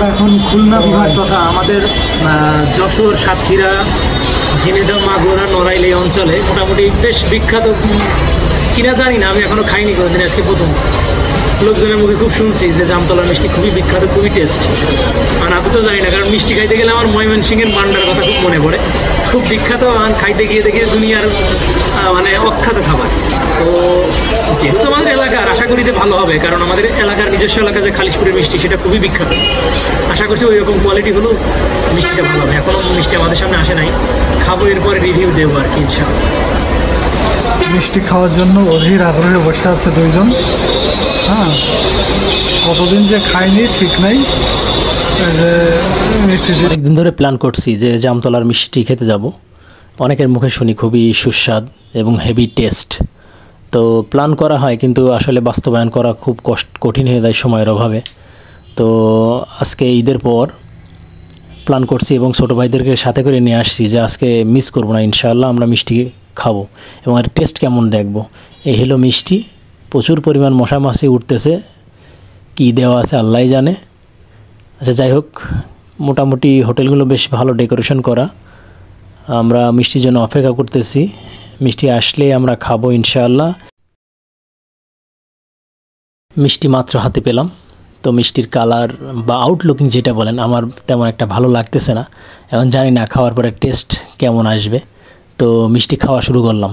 আমরা এখন খুলনা বিভাগ তথা আমাদের যশোর, সাতক্ষীরা, ঝিনাইদহ, মাগুরা, নড়াইল এই অঞ্চলে মোটামুটি বেশ বিখ্যাত কিনা জানি না, আমি এখনও খাইনি কোনোদিন, আজকে প্রথম। লোকজনের মুখে খুব শুনছি যে জামতলার মিষ্টি খুবই বিখ্যাত, খুবই টেস্ট। আর আমি তো জানি না, কারণ মিষ্টি খাইতে গেলে আমার ময়মনসিংহের মান্ডার কথা খুব মনে পড়ে, খুব বিখ্যাত। খাইতে গিয়ে দেখি দুনিয়ার মানে অখ্যাত খাবার। তো যেহেতু আমাদের এলাকার, আশা করি যে ভালো হবে, কারণ আমাদের এলাকার নিজস্ব এলাকা যে খালিশপুরের মিষ্টি সেটা খুবই বিখ্যাত। আশা করছি ওই রকম কোয়ালিটি হলো মিষ্টিটা ভালো হবে। এখনও মিষ্টি আমাদের সামনে আসে নাই, খাবো, এরপরে রিভিউ দেবো আর কি ইনশাআল্লাহ। মিষ্টি খাওয়ার জন্য অধীর আগ্রহে বসে আছে দুইজন। হ্যাঁ, কতদিন যে খাইনি ঠিক নাই। অনেকদিন ধরে প্ল্যান করছি যে জামতলার মিষ্টি খেতে যাব। অনেকের মুখে শুনি খুবই সুস্বাদ এবং হেভি টেস্ট। তো প্ল্যান করা হয়, কিন্তু আসলে বাস্তবায়ন করা খুব কঠিন হয়ে যায় সময়ের অভাবে। তো আজকে ঈদের পর প্ল্যান করছি এবং ছোটো ভাইদেরকে সাথে করে নিয়ে আসছি যে আজকে মিস করবো না, ইনশাআল্লাহ আমরা মিষ্টি খাবো এবং এর টেস্ট কেমন দেখব। এই হলো মিষ্টি, প্রচুর পরিমাণ মশা মাছি উঠতেছে, কী দেওয়া আছে আল্লাহই জানে। আচ্ছা, যাই হোক, মোটামুটি হোটেলগুলো বেশ ভালো ডেকোরেশন করা। আমরা মিষ্টির জন্য অপেক্ষা করতেছি, মিষ্টি আসলে আমরা খাবো ইনশাআল্লাহ। মিষ্টি মাত্র হাতে পেলাম, তো মিষ্টির কালার বা আউটলুকিং যেটা বলেন আমার তেমন একটা ভালো লাগতেছে না। এখন জানি না খাওয়ার পরে টেস্ট কেমন আসবে। তো মিষ্টি খাওয়া শুরু করলাম।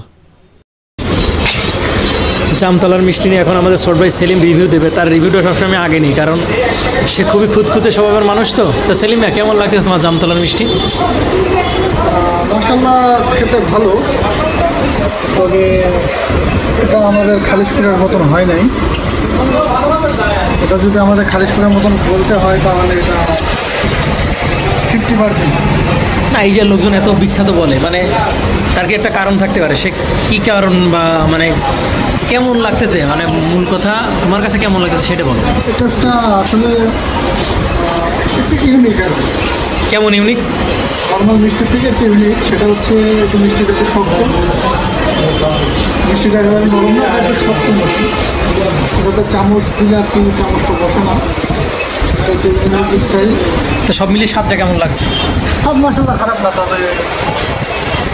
জামতলার মিষ্টি নিয়ে এখন আমাদের ছোট ভাই সেলিম রিভিউ দেবে। তার রিভিউটা সবসময় আমি আগে নিই, কারণ সে খুবই খুঁতখুঁতে স্বভাবের মানুষ। তো সেলিম, কেমন লাগতেছে তোমার জামতলার মিষ্টি? মাশাআল্লাহ, খেতে ভালো, তবে এটা আমাদের খালিশপুরের মতন হয় নাই। এটা যদি আমাদের খালিশপুরের মতন বলতে হয় তাহলে এটা 50%। না, এই যে লোকজন এত বিখ্যাত বলে, মানে তার কি একটা কারণ থাকতে পারে? সে কী কারণ বা মানে কেমন লাগতেছে, মানে মূল কথা তোমার কাছে কেমন লাগতেছে সেটা বলো। টেস্টটা আসলে একটু ইউনিক আর কি। কেমন ইউনিক? নর্মাল মিষ্টির থেকে একটু ইউনিক। সেটা হচ্ছে একটু মিষ্টিটা একটু শক্ত, মিষ্টিটা একেবারে নরম না, একটু শক্ত মিষ্টি। এটাতে চামচ দিলে আর 3 চামচটা বসে না, একটু ইউনিক স্টাইল। তো সব মিলিয়ে স্বাদটা কেমন লাগছে? সব মশলা খারাপ না, তবে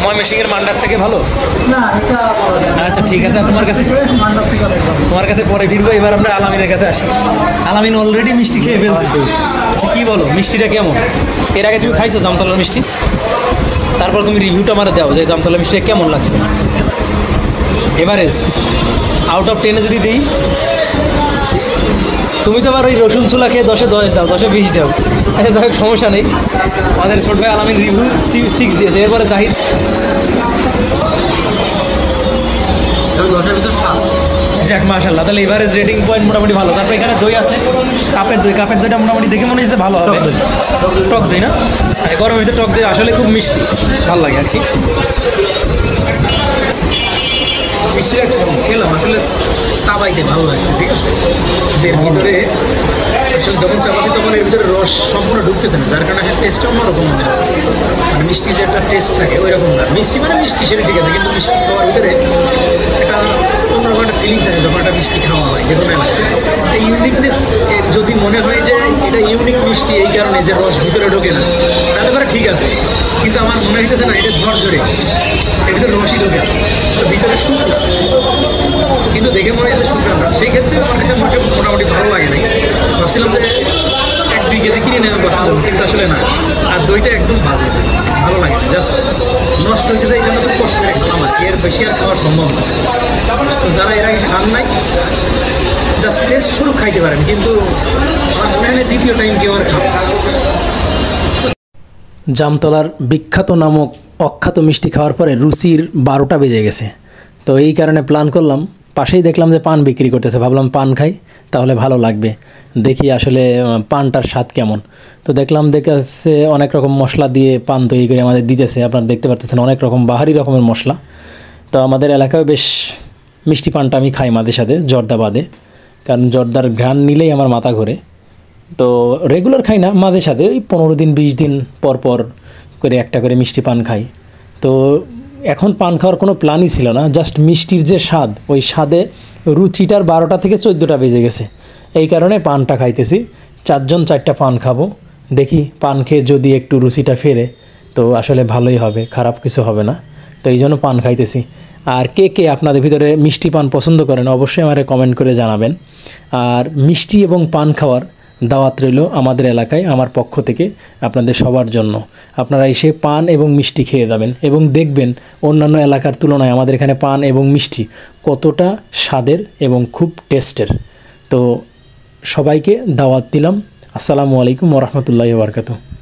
ময়মনসিংহের মান্ডার থেকে ভালো না, এটা আচ্ছা, ঠিক আছে। তোমার কাছে পরে ফিরবো। এবার আমরা আলামিনের কাছে আসি। আলামিন অলরেডি মিষ্টি খেয়ে ফেলছে। আচ্ছা, কী বলো, মিষ্টিটা কেমন? এর আগে তুমি খাইছো জামতলার মিষ্টি? তারপর তুমি রিভিউটা আমার দাও যে জামতলার মিষ্টিটা কেমন লাগছে। এভারেজ আউট অফ 10 যদি দিই, তুমি তো আবার ওই রসুন চুলা খেয়ে 10-এ 10 দাও, 10-এ 20 দাও। আচ্ছা, যাই হোক, সমস্যা নেই। আমাদের ছোট ভাই আলামিন রিভিউ 6 দিয়েছে। এরপরে জাহিদ 10-এর ভিতর 7। যাক, মাশাআল্লাহ, তাহলে এভারেজ রেটিং পয়েন্ট মোটামুটি ভালো। তারপর এখানে দই আছে, কাপের দইটা মোটামুটি দেখে মনে হচ্ছে ভালো হবে। টক দই না? গরমের ভিতরে টক দই আসলে খুব মিষ্টি, ভালো লাগে আর কি। মিষ্টিটা খেলাম, আসলে চাবাইতে ভালো লাগছে, ঠিক আছে। এর ভিতরে আসলে যখন চাবাচ্ছি তখন এর ভিতরে রস সম্পূর্ণ ঢুকতেছে না, যার কারণে টেস্টটা অন্যরকম মনে আছে। মানে মিষ্টি যে একটা টেস্ট থাকে ওই রকম না। মিষ্টি মানে মিষ্টি, সেটা ঠিক আছে, কিন্তু মিষ্টি খাওয়ার ভিতরে একটা অন্যরকম একটা ফিলিংস আছে যখন একটা মিষ্টি খাওয়া হয় যে কোনো এলাকায়। এই ইউনিকনেস যদি মনে হয় যে এটা ইউনিক মিষ্টি এই কারণে যে রস ভিতরে ঢোকে না, তাহলে পরে ঠিক আছে। কিন্তু আমার মনে হইতেছে না এটা ঝরঝরে, এর ভিতরে রসই ঢোকে, ভিতরে শুকনা, কিন্তু দেখে মনে হচ্ছে শুকনা না। সেই ক্ষেত্রে আমার কাছে মোটামুটি ভালো লাগে নাই। ভাবছিলাম যে 1-2 কেজি কিনে নেওয়া বসার জন্য, কিন্তু আসলে না। আর দইটা একদম বাজে, ভালো লাগে না, জাস্ট নষ্ট হয়ে যায়। এই জন্য খুব কষ্ট করে খেলাম আর কি, এর বেশি আর খাওয়া সম্ভব না। তো যারা এর আগে খান নাই, জাস্ট টেস্ট শুরু খাইতে পারেন, কিন্তু আমার মনে হয় দ্বিতীয় টাইম কেউ আর খাবে। জামতলার বিখ্যাত নামক অখ্যাত মিষ্টি খাওয়ার পরে রুচির 12টা বেজে গেছে। তো এই কারণে প্ল্যান করলাম, পাশেই দেখলাম যে পান বিক্রি করতেছে, ভাবলাম পান খাই তাহলে ভালো লাগবে, দেখি আসলে পানটার স্বাদ কেমন। তো দেখলাম দেখেছে অনেক রকম মশলা দিয়ে পান তৈরি করে আমাদের দিতেছে। আপনারা দেখতে পাচ্ছেন অনেক রকম বাহারি রকমের মশলা। তো আমাদের এলাকায় বেশ মিষ্টি পানটা আমি খাই মাঝে সাথে, জর্দা বাদে, কারণ জর্দার ঘ্রাণ নিলেই আমার মাথা ঘোরে। তো রেগুলার খাই না, মাঝে সাথে ওই 15 দিন 20 দিন পর পর করে একটা করে মিষ্টি পান খাই। তো এখন পান খাওয়ার কোনো প্ল্যানই ছিল না, জাস্ট মিষ্টির যে স্বাদ, ওই স্বাদে রুচিটার 12টা থেকে 14টা বেজে গেছে। এই কারণে পানটা খাইতেছি। 4 জন 4টা পান খাবো, দেখি পান খেয়ে যদি একটু রুচিটা ফেরে তো আসলে ভালোই হবে, খারাপ কিছু হবে না। তো এই জন্য পান খাইতেছি। আর কে কে আপনাদের ভিতরে মিষ্টি পান পছন্দ করেন অবশ্যই আমারে কমেন্ট করে জানাবেন। আর মিষ্টি এবং পান খাওয়ার দাওয়াত রইল আমাদের এলাকায় আমার পক্ষ থেকে আপনাদের সবার জন্য। আপনারা এসে পান এবং মিষ্টি খেয়ে যাবেন এবং দেখবেন অন্যান্য এলাকার তুলনায় আমাদের এখানে পান এবং মিষ্টি কতটা স্বাদের এবং খুব টেস্টের। তো সবাইকে দাওয়াত দিলাম। আসসালামু আলাইকুম ওয়া রাহমাতুল্লাহি ওয়া বারাকাতুহু।